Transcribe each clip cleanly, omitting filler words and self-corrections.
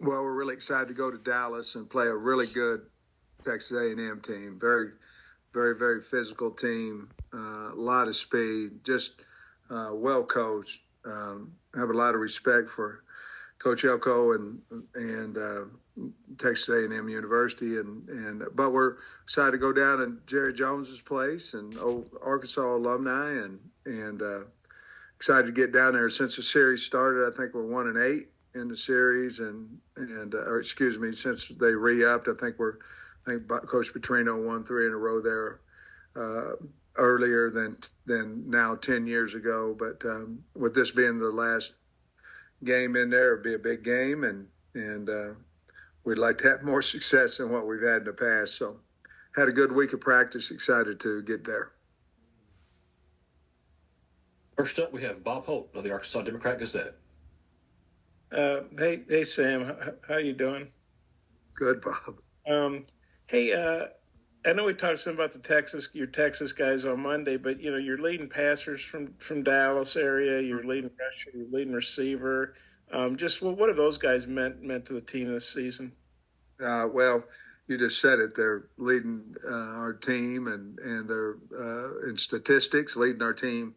Well, we're really excited to go to Dallas and play a really good Texas A&M team. Very, very, very physical team. A lot of speed. Just well coached. Have a lot of respect for Coach Elko and Texas A&M University, and but we're excited to go down in Jerry Jones's place and old Arkansas alumni, and excited to get down there. Since the series started, I think we're 1-8 in the series, and or excuse me, since they re-upped, I think Coach Petrino won 3 in a row there uh, earlier than now 10 years ago. But with this being the last game in there, it'll be a big game, and we'd like to have more success than what we've had in the past. So had a good week of practice. Excited to get there. First up, we have Bob Holt of the Arkansas Democrat-Gazette. Hey, Sam, how you doing? Good, Bob. Hey, I know we talked some about your Texas guys on Monday, but you're leading passers from Dallas area, you're leading rusher, you're leading receiver. Just what have those guys meant to the team this season? Well, you just said it. They're leading our team, and they're in statistics, leading our team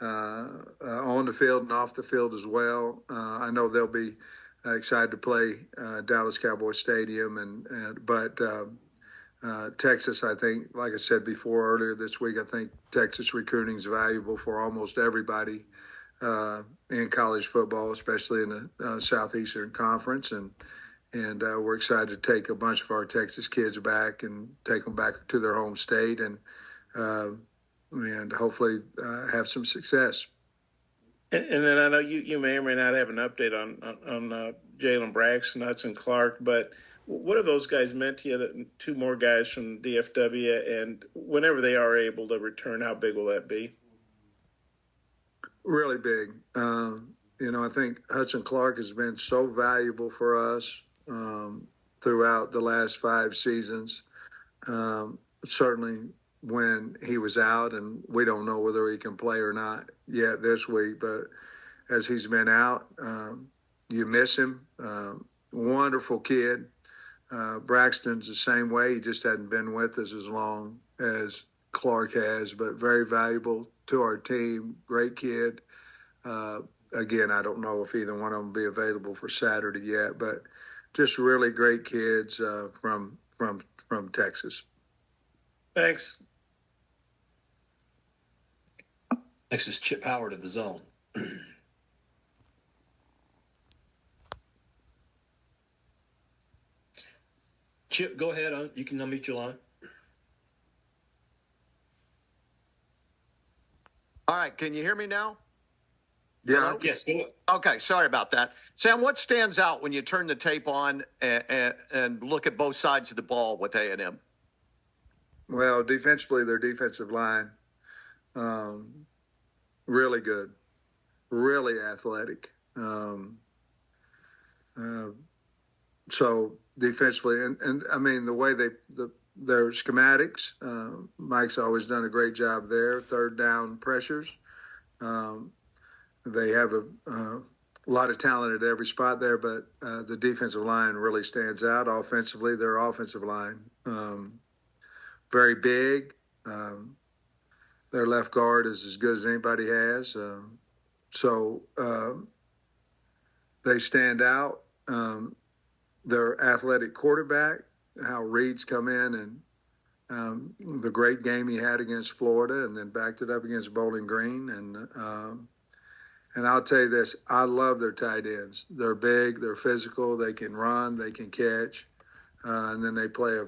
on the field and off the field as well. I know they'll be excited to play Dallas Cowboy Stadium, but Texas, I think, like I said before earlier this week, I think Texas recruiting is valuable for almost everybody in college football, especially in the Southeastern Conference, and we're excited to take a bunch of our Texas kids back and take them back to their home state, and hopefully have some success. And then I know you may or may not have an update on Jalen Braxton, Hudson Clark, but what have those guys meant to you? That 2 more guys from DFW, and whenever they are able to return, how big will that be? Really big. I think Hudson Clark has been so valuable for us throughout the last 5 seasons. Certainly when he was out, and we don't know whether he can play or not yet this week, but as he's been out, you miss him. Wonderful kid. Braxton's the same way. He just hadn't been with us as long as Clark has, but very valuable to our team. Great kid. Again, I don't know if either one of them will be available for Saturday yet, but just really great kids from Texas. Thanks. Next is Chip Howard of The Zone. Chip, go ahead. You can unmute your line. All right, can you hear me now? Yeah. Hello? Yes, go ahead. Okay, sorry about that. Sam, what stands out when you turn the tape on and look at both sides of the ball with A&M? Well, defensively, their defensive line, really good, really athletic. So defensively, and I mean the way their schematics, Mike's always done a great job there. Third down pressures. They have a lot of talent at every spot there, but the defensive line really stands out. Offensively, their offensive line, very big. Their left guard is as good as anybody has. So they stand out. Their athletic quarterback, how Reed's come in, and the great game he had against Florida, and then backed it up against Bowling Green. And I'll tell you this, I love their tight ends. They're big, they're physical, they can run, they can catch. And then they play a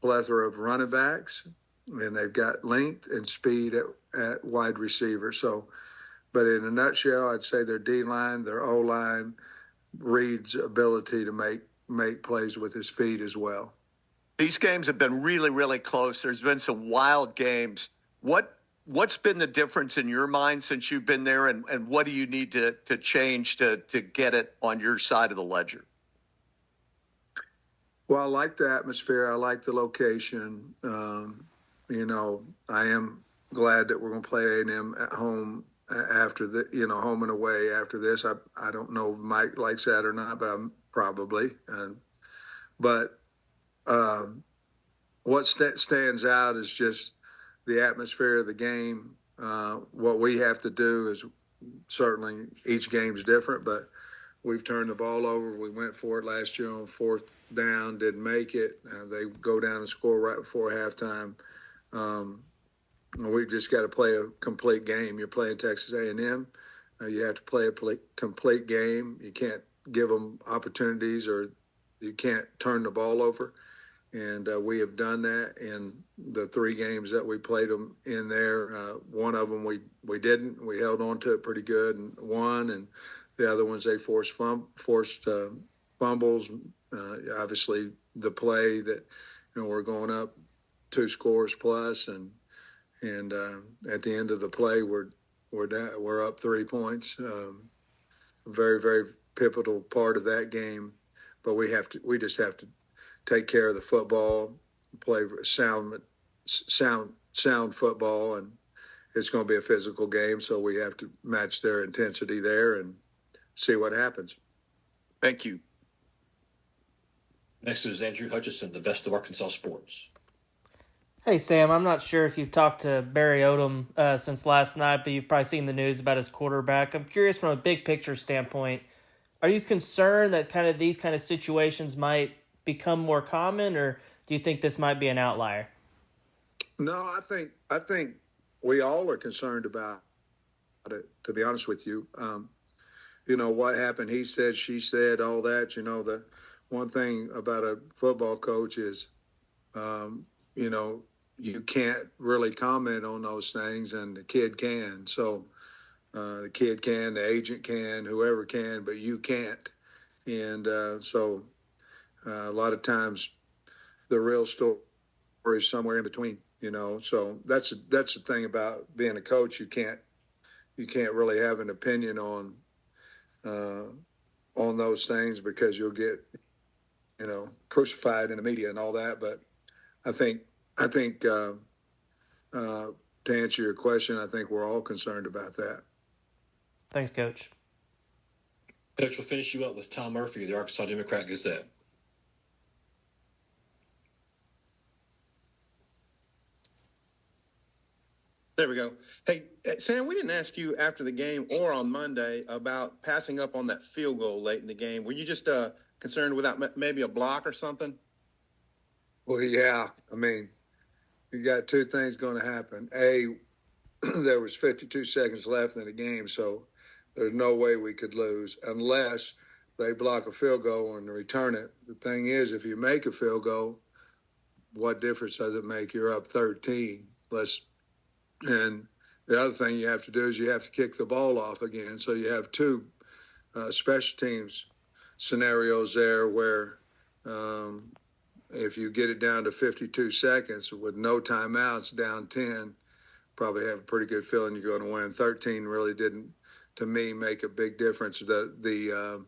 plethora of running backs, and they've got length and speed at wide receiver. So, but in a nutshell, I'd say their D-line, their O-line, Reed's ability to make plays with his feet as well. These games have been really, really close. There's been some wild games. What's been the difference in your mind since you've been there, and what do you need to change to get it on your side of the ledger? Well, I like the atmosphere. I like the location. I am glad that we're going to play A&M at home after home and away after this. I don't know if Mike likes that or not, but probably. But what stands out is just the atmosphere of the game. What we have to do is certainly each game's different, but we've turned the ball over. We went for it last year on fourth down, didn't make it. They go down and score right before halftime. We've just got to play a complete game. You're playing Texas A&M. You have to play a complete game. You can't give them opportunities, or you can't turn the ball over. And we have done that in the 3 games that we played them in there. One of them we didn't. We held on to it pretty good and won. And the other ones they forced fumbles. Obviously, the play that we're going up 2 scores plus, and at the end of the play we're up 3 points. Very, very pivotal part of that game. But we just have to take care of the football, play sound football, and it's going to be a physical game. So we have to match their intensity there and see what happens. Thank you. Next is Andrew Hutchison, the Best of Arkansas Sports. Hey, Sam, I'm not sure if you've talked to Barry Odom since last night, but you've probably seen the news about his quarterback. I'm curious from a big picture standpoint, are you concerned that these kind of situations might become more common, or do you think this might be an outlier? No, I think we all are concerned about it, to be honest with you. What happened, he said, she said, all that. The one thing about a football coach is, you can't really comment on those things, and the kid can. So the kid can, the agent can, whoever can, but you can't. And so a lot of times the real story is somewhere in between, So that's the thing about being a coach. You can't really have an opinion on those things, because you'll get crucified in the media and all that. But I think to answer your question, I think we're all concerned about that. Thanks, Coach. Coach, will finish you up with Tom Murphy, the Arkansas Democrat Gazette. There we go. Hey, Sam, we didn't ask you after the game or on Monday about passing up on that field goal late in the game. Were you just concerned without maybe a block or something? Well, yeah. I mean, you got 2 things going to happen. A, there was 52 seconds left in the game, so there's no way we could lose unless they block a field goal and return it. The thing is, if you make a field goal, what difference does it make? You're up 13. And the other thing you have to do is you have to kick the ball off again. So you have 2 special teams scenarios there where if you get it down to 52 seconds with no timeouts, down 10, probably have a pretty good feeling you're going to win. 13 really didn't, to me, make a big difference. The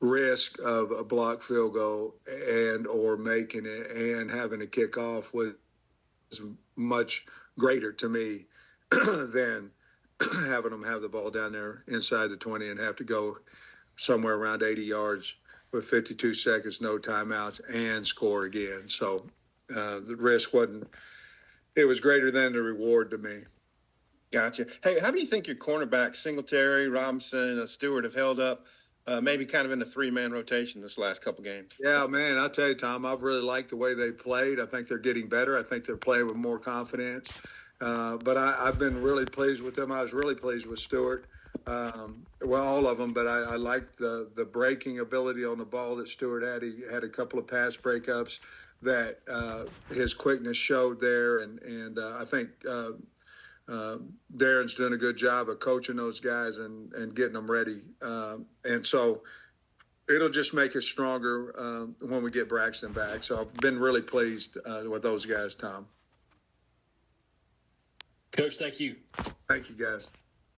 risk of a blocked field goal and or making it and having to kick off was much greater to me than having them have the ball down there inside the 20 and have to go somewhere around 80 yards with 52 seconds, no timeouts, and score again. So the risk it was greater than the reward to me. Gotcha. Hey, how do you think your cornerbacks, Singletary, Robinson, Stewart, have held up maybe kind of in a 3-man rotation this last couple games? Yeah, man, I'll tell you, Tom, I've really liked the way they played. I think they're getting better. I think they're playing with more confidence. But I've been really pleased with them. I was really pleased with Stewart. All of them, but I liked the breaking ability on the ball that Stewart had. He had a couple of pass breakups that his quickness showed there. And I think Darren's doing a good job of coaching those guys and getting them ready. And so it'll just make us stronger when we get Braxton back. So I've been really pleased with those guys, Tom. Coach, thank you. Thank you, guys.